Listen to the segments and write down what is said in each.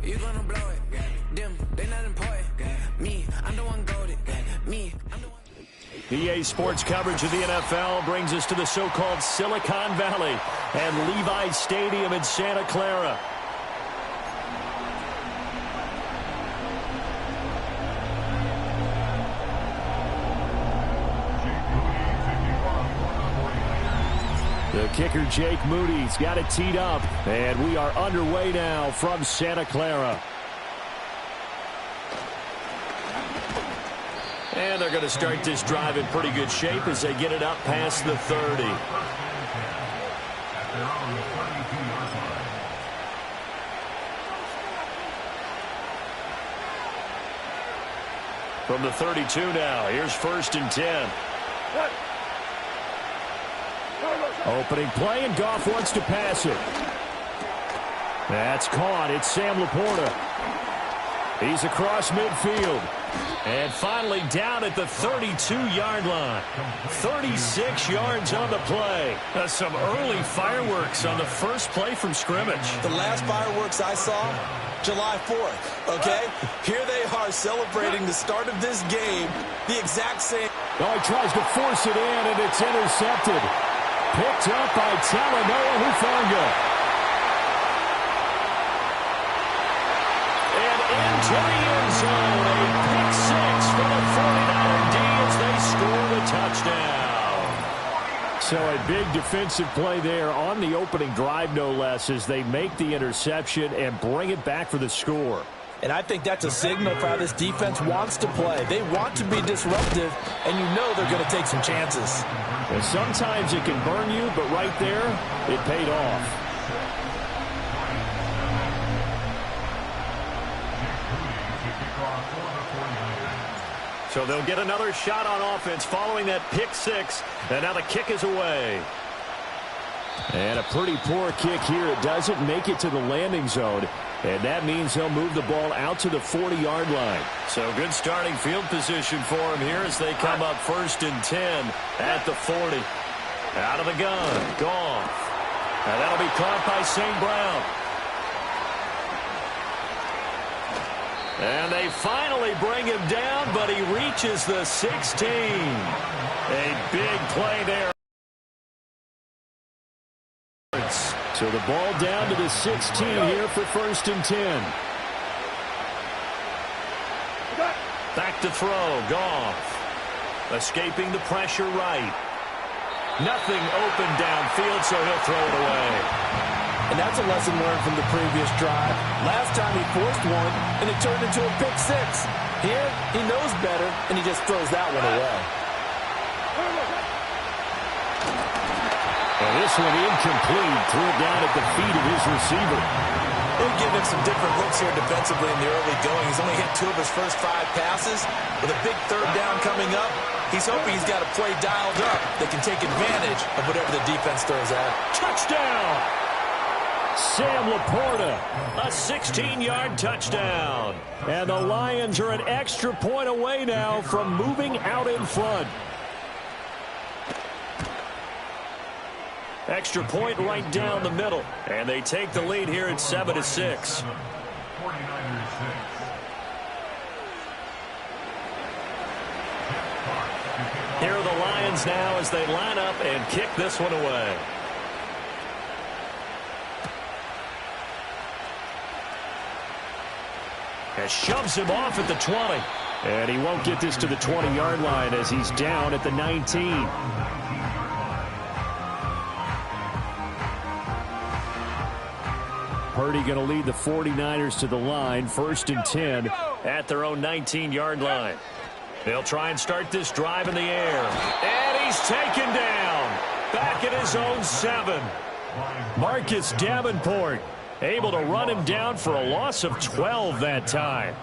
You gonna blow it. Them, they not important. Me, I'm the one goated. Me, I'm the one. EA Sports coverage of the NFL brings us to the so-called Silicon Valley and Levi's Stadium in Santa Clara. The kicker, Jake Moody's got it teed up, and we are underway now from Santa Clara. And they're going to start this drive in pretty good shape as they get it up past the 30. From the 32 now, here's 1st and 10. Opening play, and Goff wants to pass it. That's caught. It's Sam Laporta. He's across midfield. And finally down at the 32-yard line. 36 yards on the play. Some early fireworks on the first play from scrimmage. The last fireworks I saw, July 4th, okay? Here they are celebrating the start of this game, the exact same. Oh, he tries to force it in, and it's intercepted. Picked up by Talanoa Hufanga. And into the end zone, a pick six for the 49er D as they scored a touchdown. So a big defensive play there on the opening drive, no less, as they make the interception and bring it back for the score. And I think that's a signal for how this defense wants to play. They want to be disruptive, and you know they're going to take some chances. And sometimes it can burn you, but right there, it paid off. So they'll get another shot on offense following that pick six, and now the kick is away. And a pretty poor kick here. It doesn't make it to the landing zone. And that means he'll move the ball out to the 40-yard line. So good starting field position for him here as they come up 1st and 10 at the 40. Out of the gun, Goff. And that'll be caught by St. Brown. And they finally bring him down, but he reaches the 16. A big play there. So the ball down to the 16 here for 1st and 10. Back to throw, Goff. Escaping the pressure right. Nothing open downfield, so he'll throw it away. And that's a lesson learned from the previous drive. Last time he forced one, and it turned into a pick six. Here, he knows better, and he just throws that one away. And this one incomplete. Threw it down at the feet of his receiver. They've given him some different looks here defensively in the early going. He's only hit 2 of his first 5 passes. With a big 3rd down coming up, he's hoping he's got a play dialed up that can take advantage of whatever the defense throws at. Touchdown! Sam Laporta, a 16-yard touchdown. And the Lions are an extra point away now from moving out in front. Extra point right down the middle. And they take the lead here at 7-6. Here are the Lions now as they line up and kick this one away. And shoves him off at the 20. And he won't get this to the 20-yard line as he's down at the 19. Purdy going to lead the 49ers to the line. 1st and 10 at their own 19-yard line. They'll try and start this drive in the air. And he's taken down. Back at his own 7. Marcus Davenport able to run him down for a loss of 12 that time.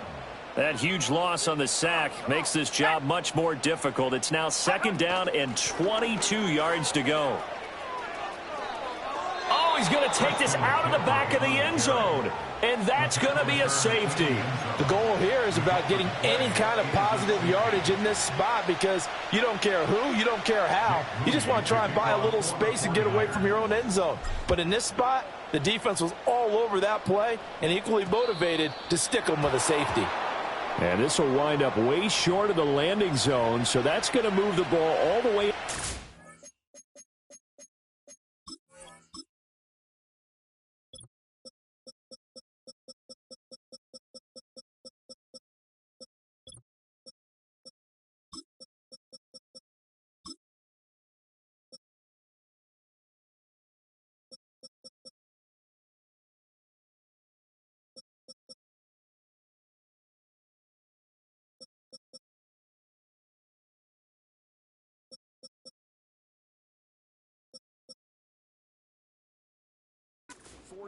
That huge loss on the sack makes this job much more difficult. It's now 2nd down and 22 yards to go. Oh, he's going to take this out of the back of the end zone. And that's going to be a safety. The goal here is about getting any kind of positive yardage in this spot because you don't care who, you don't care how. You just want to try and buy a little space and get away from your own end zone. But in this spot, The defense was all over that play and equally motivated to stick them with a safety. And this will wind up way short of the landing zone, so that's going to move the ball all the way.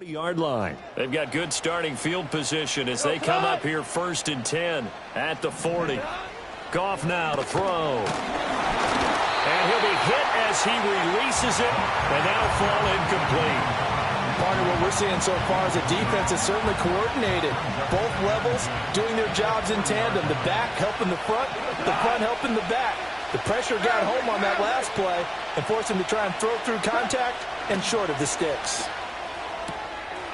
Yard line. They've got good starting field position as they come up here 1st and 10 at the 40. Goff now to throw. And he'll be hit as he releases it, and that'll fall incomplete. Part of what we're seeing so far is the defense is certainly coordinated. Both levels doing their jobs in tandem. The back helping the front helping the back. The pressure got home on that last play and forced him to try and throw through contact and short of the sticks.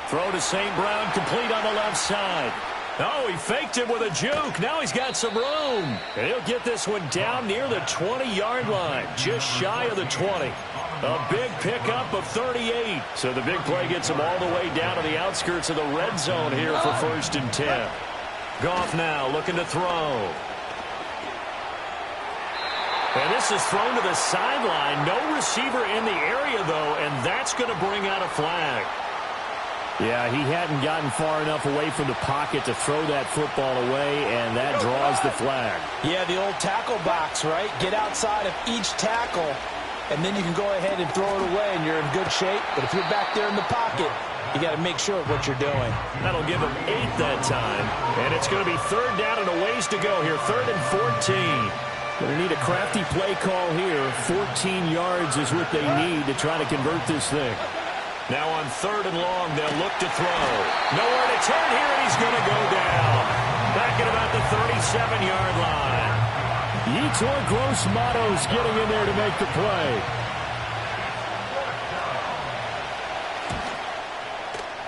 Throw to St. Brown, complete on the left side. Oh, he faked him with a juke. Now he's got some room. And he'll get this one down near the 20-yard line, just shy of the 20. A big pickup of 38. So the big play gets him all the way down to the outskirts of the red zone here for 1st and 10. Goff now looking to throw. And this is thrown to the sideline. No receiver in the area, though, and that's going to bring out a flag. Yeah, he hadn't gotten far enough away from the pocket to throw that football away, and that draws the flag. Yeah, the old tackle box, right? Get outside of each tackle, and then you can go ahead and throw it away, and you're in good shape. But if you're back there in the pocket, you got to make sure of what you're doing. That'll give him 8 that time, and it's going to be 3rd down and a ways to go here, 3rd and 14. Going to need a crafty play call here. 14 yards is what they need to try to convert this thing. Now on 3rd and long, they'll look to throw. Nowhere to turn here, and he's going to go down. Back at about the 37-yard line. Yetur Gross-Matos getting in there to make the play.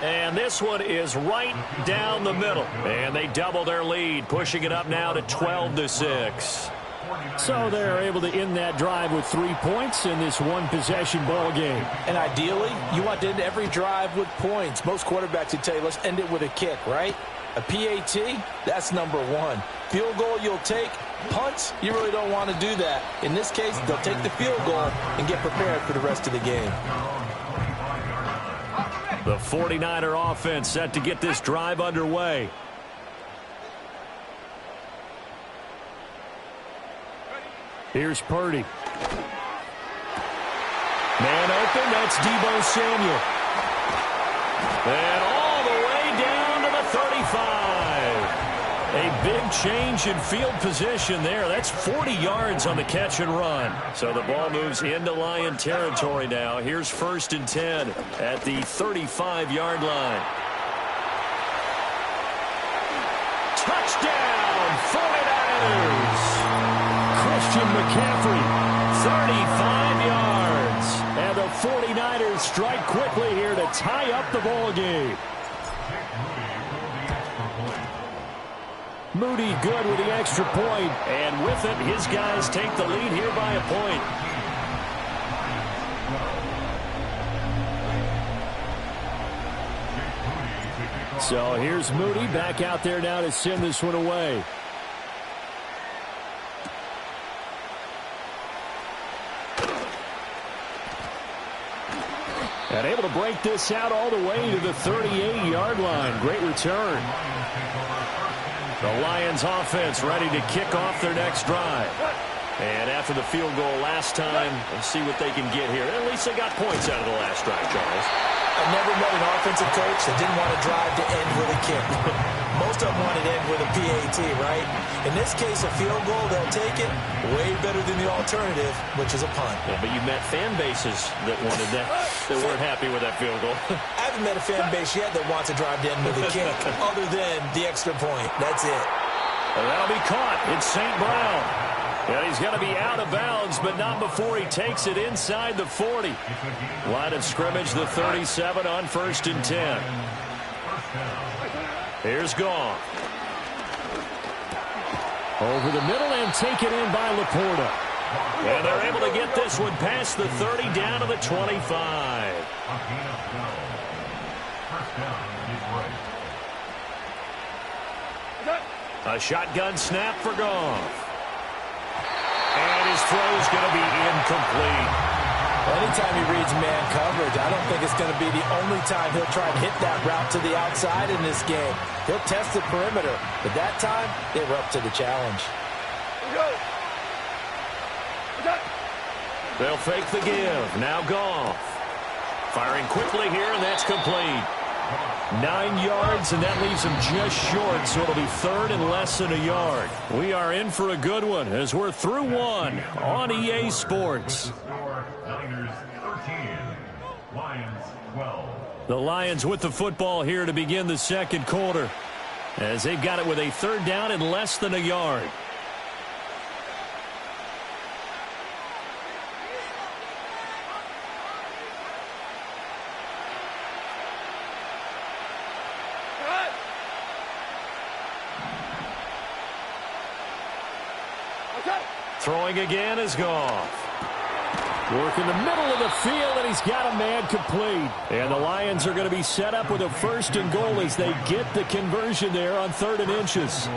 And this one is right down the middle. And they double their lead, pushing it up now to 12-6. So they're able to end that drive with 3 points in this one-possession ball game. And ideally, you want to end every drive with points. Most quarterbacks would tell you, let's end it with a kick, right? A PAT, that's number 1. Field goal you'll take. Punts, you really don't want to do that. In this case, they'll take the field goal and get prepared for the rest of the game. The 49er offense set to get this drive underway. Here's Purdy. Man open, that's Deebo Samuel. And all the way down to the 35. A big change in field position there. That's 40 yards on the catch and run. So the ball moves into Lion territory now. Here's 1st and 10 at the 35-yard line. Touchdown, 49ers. Christian McCaffrey, 35 yards. And the 49ers strike quickly here to tie up the ball game. Moody good with the extra point. And with it, his guys take the lead here by a point. So here's Moody back out there now to send this one away. And able to break this out all the way to the 38-yard line. Great return. The Lions offense ready to kick off their next drive. And after the field goal last time, let's see what they can get here. At least they got points out of the last drive, Charles. I've never met an offensive coach that didn't want to drive to end with a kick. Most of them wanted to end with a PAT, right? In this case, a field goal, they'll take it. Way better than the alternative, which is a punt. Yeah, but you met fan bases that wanted that, that weren't happy with that field goal. I haven't met a fan base yet that wants to drive to end with a kick, other than the extra point. That's it. And that'll be caught. It's St. Brown. And he's going to be out of bounds, but not before he takes it inside the 40. Line of scrimmage, the 37 on 1st and 10. Here's Goff. Over the middle and taken in by Laporta. And they're able to get this one past the 30 down to the 25. A shotgun snap for Goff. And his throw's going to be incomplete. Anytime he reads man coverage, I don't think it's going to be the only time he'll try and hit that route to the outside in this game. He'll test the perimeter, but that time, they were up to the challenge. They'll fake the give. Now Goff. Firing quickly here, and that's complete. 9 yards, and that leaves him just short, so it'll be 3rd and less than a yard. We are in for a good one as we're through one on EA Sports. The Lions with the football here to begin the second quarter, as they've got it with a 3rd down and less than a yard. Throwing again is Goff. Work in the middle of the field, and he's got a man complete. And the Lions are going to be set up with a 1st and goal as they get the conversion there on 3rd and inches.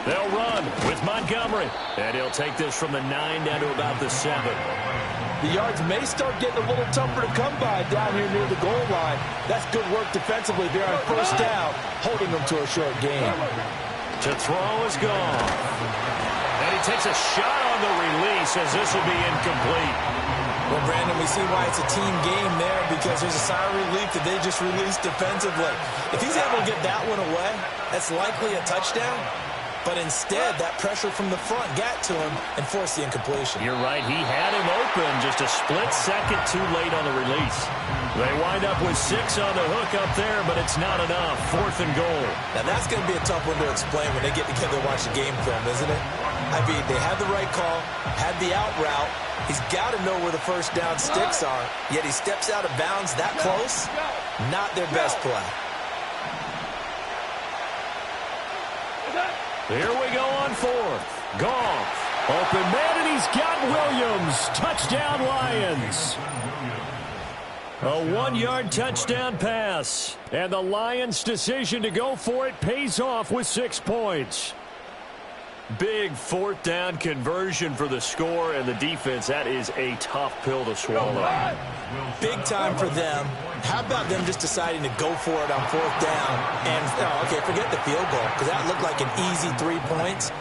They'll run with Montgomery. And he'll take this from the 9 down to about the 7. The yards may start getting a little tougher to come by down here near the goal line. That's good work defensively there on 1st down, holding them to a short gain. To throw is Goff. And he takes a shot on the release as this will be incomplete. Well, Brandon, we see why it's a team game there because there's a sigh of relief that they just released defensively. If he's able to get that one away, that's likely a touchdown. But instead, that pressure from the front got to him and forced the incompletion. You're right. He had him open just a split second too late on the release. They wind up with 6 on the hook up there, but it's not enough. 4th and goal. Now, that's going to be a tough one to explain when they get together and watch the game film, isn't it? I mean, they had the right call, had the out route. He's got to know where the 1st down sticks are, yet he steps out of bounds that close. Not their best play. Here we go on 4th. Goff. Open man, and he's got Williams. Touchdown, Lions. A 1-yard touchdown pass. And the Lions' decision to go for it pays off with 6 points. Big 4th down conversion for the score, and the defense, that is a tough pill to swallow. Big time for them. How about them just deciding to go for it on 4th down? And, okay, forget the field goal, because that looked like an easy 3 points.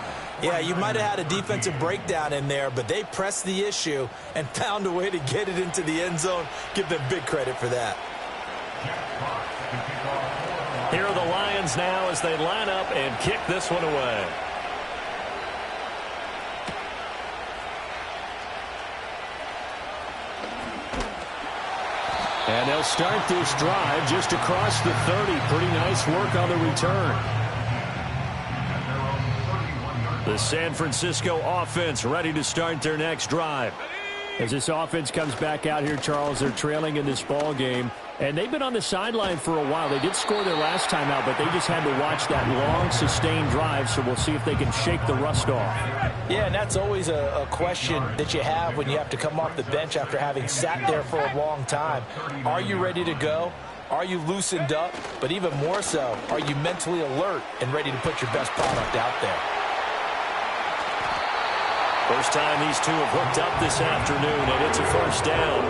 Yeah, you might have had a defensive breakdown in there, but they pressed the issue and found a way to get it into the end zone. Give them big credit for that. Here are the Lions now as they line up and kick this one away. And they'll start this drive just across the 30. Pretty nice work on the return. The San Francisco offense ready to start their next drive. As this offense comes back out here, Charles, they're trailing in this ball game. And they've been on the sideline for a while. They did score their last time out, but they just had to watch that long, sustained drive, so we'll see if they can shake the rust off. Yeah, and that's always a question that you have when you have to come off the bench after having sat there for a long time. Are you ready to go? Are you loosened up? But even more so, are you mentally alert and ready to put your best product out there? First time these two have hooked up this afternoon, and it's a 1st down.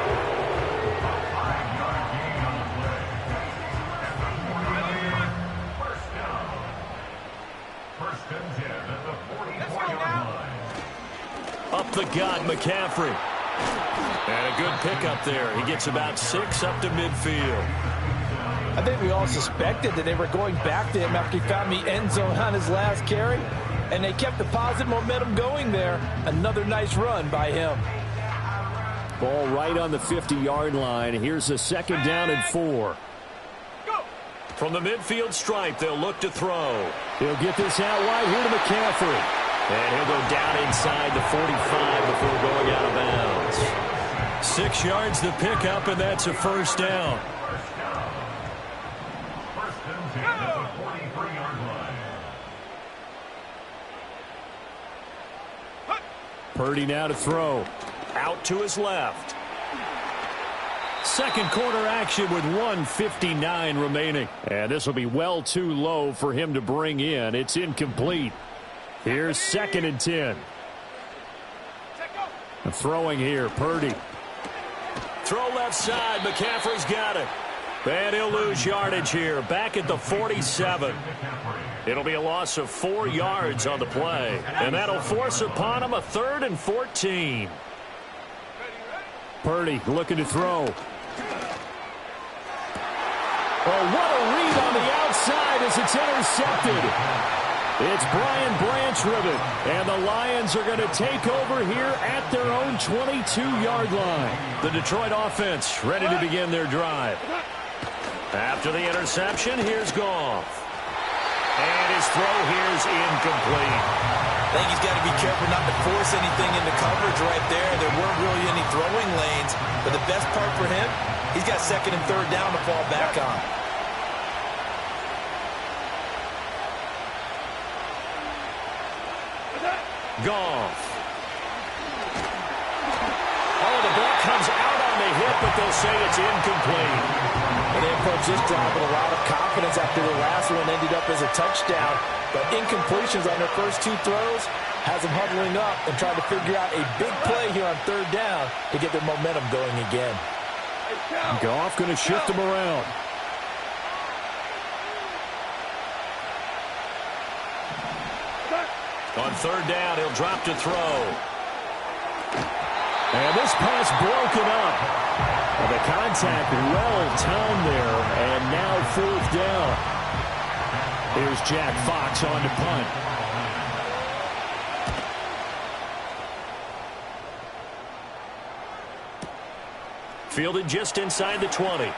Up the gut, McCaffrey. And a good pickup there. He gets about 6 up to midfield. I think we all suspected that they were going back to him after he found the end zone on his last carry. And they kept the positive momentum going there. Another nice run by him. Ball right on the 50-yard line. Here's the 2nd down and 4. From the midfield stripe, they'll look to throw. He'll get this out wide here to McCaffrey. And he'll go down inside the 45 before going out of bounds. 6 yards to pick up, and that's a first down. Purdy now to throw. Out to his left. Second quarter action with 1:59 remaining. And this will be well too low for him to bring in. It's incomplete. Here's 2nd and 10. Throwing here, Purdy. Throw left side. McCaffrey's got it. And he'll lose yardage here. Back at the 47. It'll be a loss of 4 yards on the play. And that'll force upon him a 3rd and 14. Purdy looking to throw. Oh, what a read on the outside as it's intercepted. It's Brian Branch-Ribbon, and the Lions are going to take over here at their own 22-yard line. The Detroit offense ready to begin their drive. After the interception, here's Goff. And his throw here is incomplete. I think he's got to be careful not to force anything into coverage right there. There weren't really any throwing lanes. But the best part for him, he's got 2nd and 3rd down to fall back on. Goff. Oh, the ball comes out on the hit, but they'll say it's incomplete. And they approach this drive with a lot of confidence after the last one ended up as a touchdown. But incompletions on their first 2 throws has them huddling up and trying to figure out a big play here on 3rd down to get their momentum going again. Goff going to shift them around. On 3rd down, he'll drop to throw. And this pass broken up. And the contact well-timed there, and now 4th down. Here's Jack Fox on to punt. Fielded just inside the 20.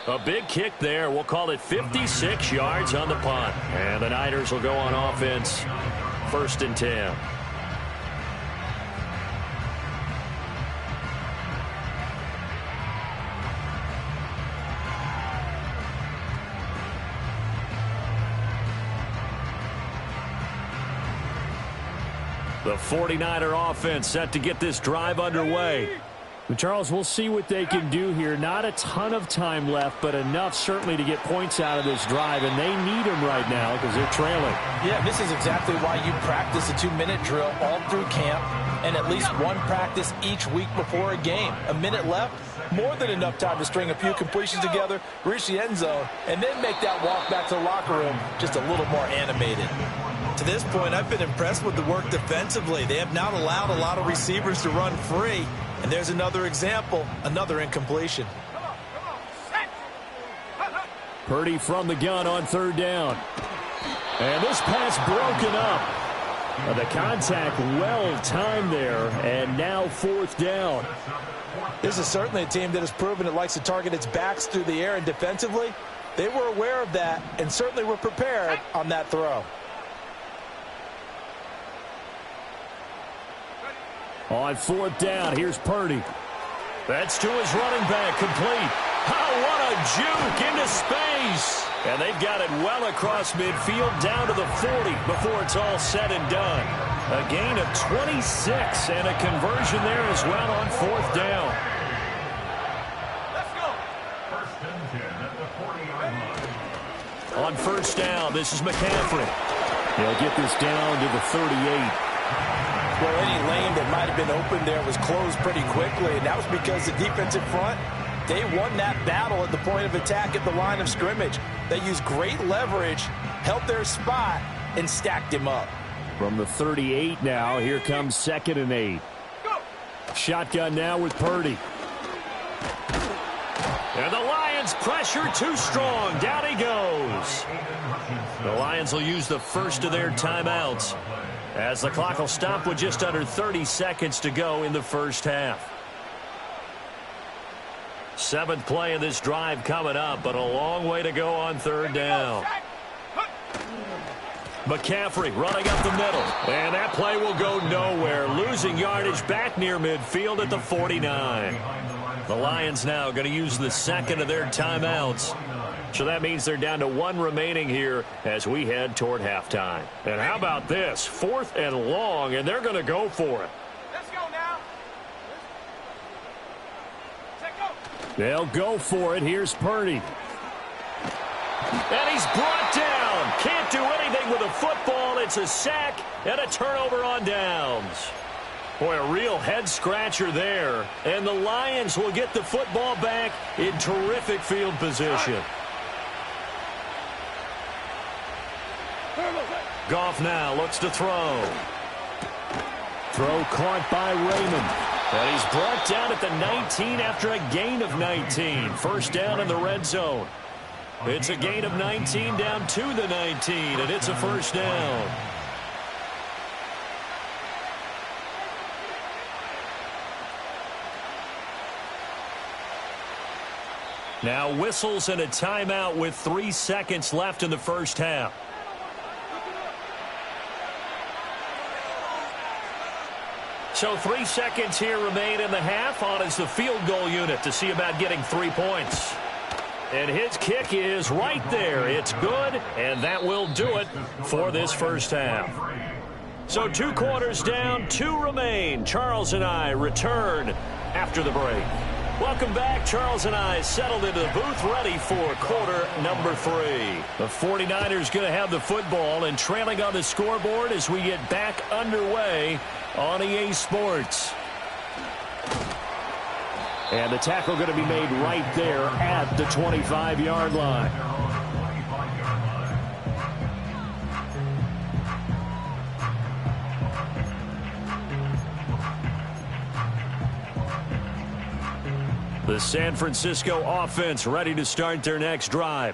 A big kick there. We'll call it 56 yards on the punt. And the Niners will go on offense. 1st and 10. The 49er offense set to get this drive underway. But Charles, we'll see what they can do here. Not a ton of time left, but enough certainly to get points out of this drive, and they need them right now because they're trailing. Yeah, this is exactly why you practice a 2-minute drill all through camp and at least one practice each week before a game. A minute left, more than enough time to string a few completions together, reach the end zone, and then make that walk back to the locker room just a little more animated. To this point, I've been impressed with the work defensively. They have not allowed a lot of receivers to run free. And there's another example, another incompletion. Purdy from the gun on 3rd down. And this pass broken up. The contact well-timed there, and now 4th down. This is certainly a team that has proven it likes to target its backs through the air, and defensively, they were aware of that and certainly were prepared on that throw. On 4th down, here's Purdy. That's to his running back, complete. Oh, what a juke into space. And they've got it well across midfield down to the 40 before it's all said and done. A gain of 26 and a conversion there as well on 4th down. Let's go. 1st and 10 at the 40-yard line. On 1st down, this is McCaffrey. They'll get this down to the 38. Well, any lane that might have been open there was closed pretty quickly, and that was because the defensive front, they won that battle at the point of attack at the line of scrimmage. They used great leverage, held their spot, and stacked him up. From the 38 now, here comes 2nd and 8. Shotgun now with Purdy. And the Lions pressure too strong. Down he goes. The Lions will use the first of their timeouts, as the clock will stop with just under 30 seconds to go in the 1st half. Seventh play of this drive coming up, but a long way to go on third down. McCaffrey running up the middle, and that play will go nowhere, losing yardage back near midfield at the 49. The Lions now going to use the second of their timeouts. So that means they're down to one remaining here as we head toward halftime. And how about this? 4th and long, and they're going to go for it. Let's go now. They'll go for it. Here's Purdy. And he's brought down. Can't do anything with a football. It's a sack and a turnover on downs. Boy, a real head-scratcher there. And the Lions will get the football back in terrific field position. Goff now looks to throw. Throw caught by Raymond. And he's brought down at the 19 after a gain of 19. First down in the red zone. It's a gain of 19 down to the 19, and it's a first down. Now whistles and a timeout with 3 seconds left in the first half. So 3 seconds here remain in the half. On is the field goal unit to see about getting 3 points. And his kick is right there. It's good, and that will do it for this first half. So 2 quarters down, 2 remain. Charles and I return after the break. Welcome back. Charles and I settled into the booth ready for quarter number 3. The 49ers going to have the football and trailing on the scoreboard as we get back underway on EA Sports. And the tackle going to be made right there at the 25-yard line. The San Francisco offense ready to start their next drive.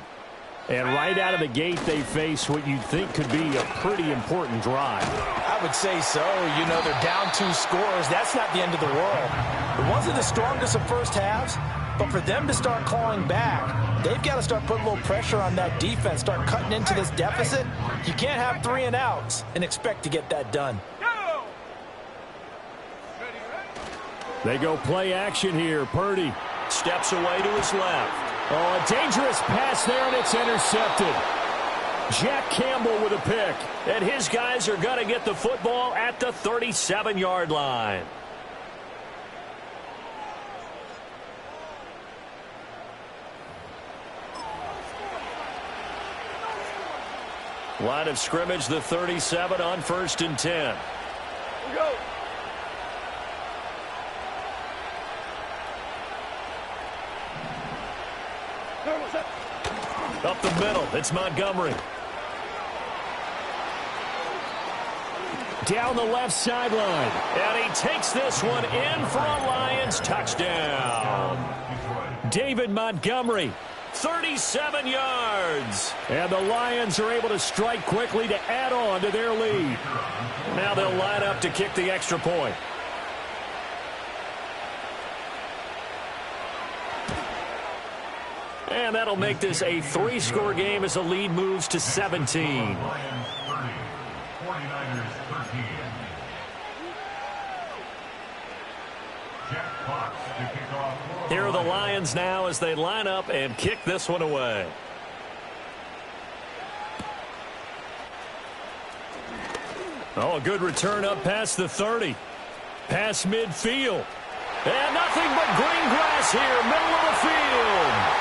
And right out of the gate, they face what you'd think could be a pretty important drive. I would say so. You know, they're down 2 scores. That's not the end of the world. It wasn't the strongest of first halves, but for them to start clawing back, they've got to start putting a little pressure on that defense, start cutting into this deficit. You can't have 3 and outs and expect to get that done. They go play action here. Purdy steps away to his left. Oh, a dangerous pass there, and it's intercepted. Jack Campbell with a pick. And his guys are going to get the football at the 37-yard line. Line of scrimmage, the 37 on 1st and 10. Go. Up the middle, it's Montgomery. Down the left sideline. And he takes this one in for a Lions touchdown. David Montgomery, 37 yards. And the Lions are able to strike quickly to add on to their lead. Now they'll line up to kick the extra point. And that'll make this a 3-score game as the lead moves to 17. Lions 30, 49ers 13. Jack Fox to kick off. Here are the Lions now as they line up and kick this one away. Oh, a good return up past the 30. Past midfield. And nothing but green grass here, middle of the field.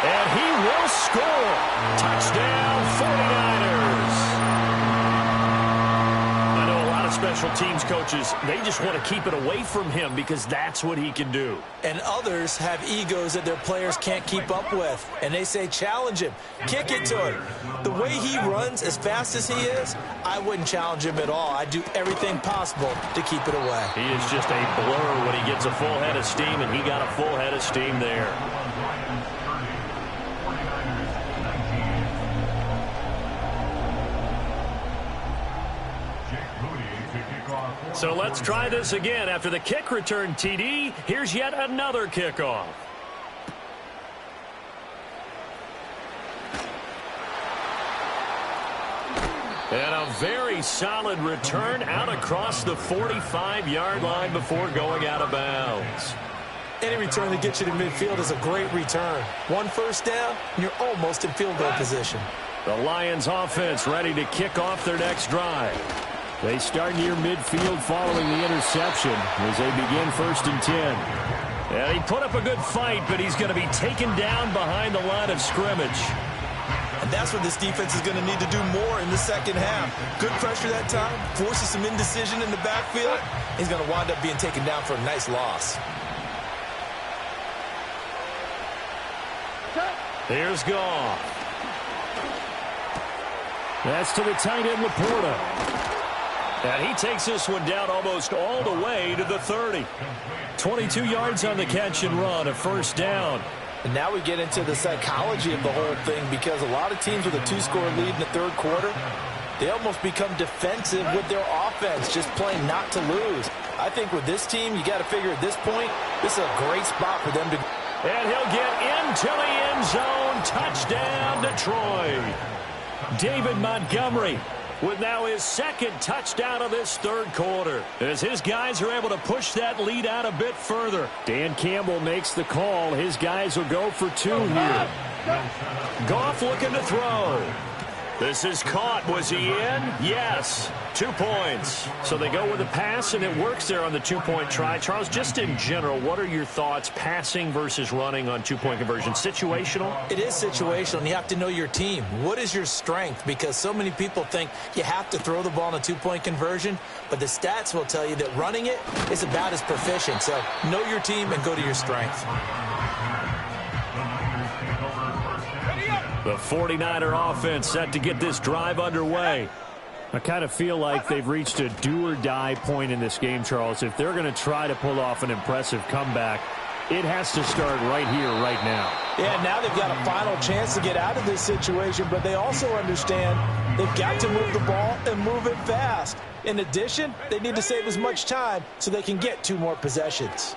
And he will score. Touchdown, 49ers. I know a lot of special teams coaches, they just want to keep it away from him because that's what he can do. And others have egos that their players can't keep up with. And they say, challenge him. Kick it to him. The way he runs as fast as he is, I wouldn't challenge him at all. I'd do everything possible to keep it away. He is just a blur when he gets a full head of steam, and he got a full head of steam there. So let's try this again. After the kick return, TD, here's yet another kickoff. And a very solid return out across the 45-yard line before going out of bounds. Any return that gets you to midfield is a great return. 1 first down, and you're almost in field goal position. The Lions offense ready to kick off their next drive. They start near midfield following the interception as they begin 1st and 10. And he put up a good fight, but he's going to be taken down behind the line of scrimmage. And that's what this defense is going to need to do more in the second half. Good pressure that time, forces some indecision in the backfield. He's going to wind up being taken down for a nice loss. Here's Goff. That's to the tight end, Laporta. And he takes this one down almost all the way to the 30. 22 yards on the catch and run, a 1st down. And now we get into the psychology of the whole thing, because a lot of teams with a 2-score lead in the 3rd quarter, they almost become defensive with their offense, just playing not to lose. I think with this team, you got to figure at this point, this is a great spot for them to... And he'll get into the end zone. Touchdown, Detroit. David Montgomery with now his 2nd touchdown of this 3rd quarter, as his guys are able to push that lead out a bit further. Dan Campbell makes the call. His guys will go for 2 here. Goff looking to throw. This is caught. Was he in? Yes. 2 points. So they go with a pass, and it works there on the 2-point try. Charles, just in general, what are your thoughts passing versus running on 2-point conversion? Situational? It is situational, and you have to know your team. What is your strength? Because so many people think you have to throw the ball in a 2-point conversion, but the stats will tell you that running it is about as proficient. So know your team and go to your strength. The 49er offense set to get this drive underway. I kind of feel like they've reached a do-or-die point in this game, Charles. If they're going to try to pull off an impressive comeback, it has to start right here, right now. Yeah, now they've got a final chance to get out of this situation, but they also understand they've got to move the ball and move it fast. In addition, they need to save as much time so they can get 2 more possessions.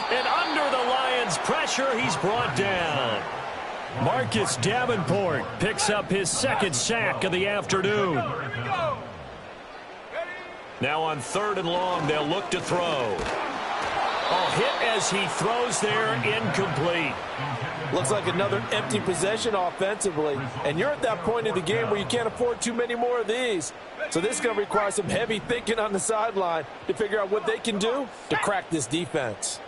And under the Lions' pressure, he's brought down. Marcus Davenport picks up his 2nd sack of the afternoon. Now on 3rd and long, they'll look to throw. Oh, hit as he throws there, incomplete. Looks like another empty possession offensively. And you're at that point in the game where you can't afford too many more of these. So this is going to require some heavy thinking on the sideline to figure out what they can do to crack this defense.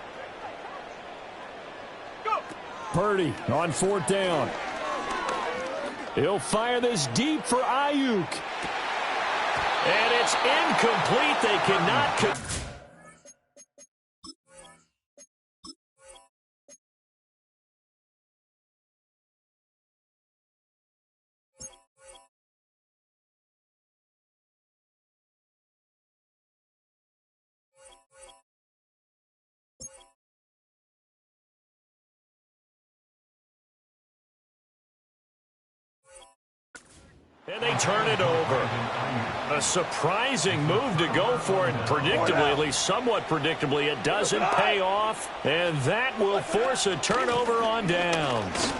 Purdy on 4th down. He'll fire this deep for Ayuk. And it's incomplete. They cannot... And they turn it over. A surprising move to go for it. Predictably, at least somewhat predictably, it doesn't pay off. And that will force a turnover on downs.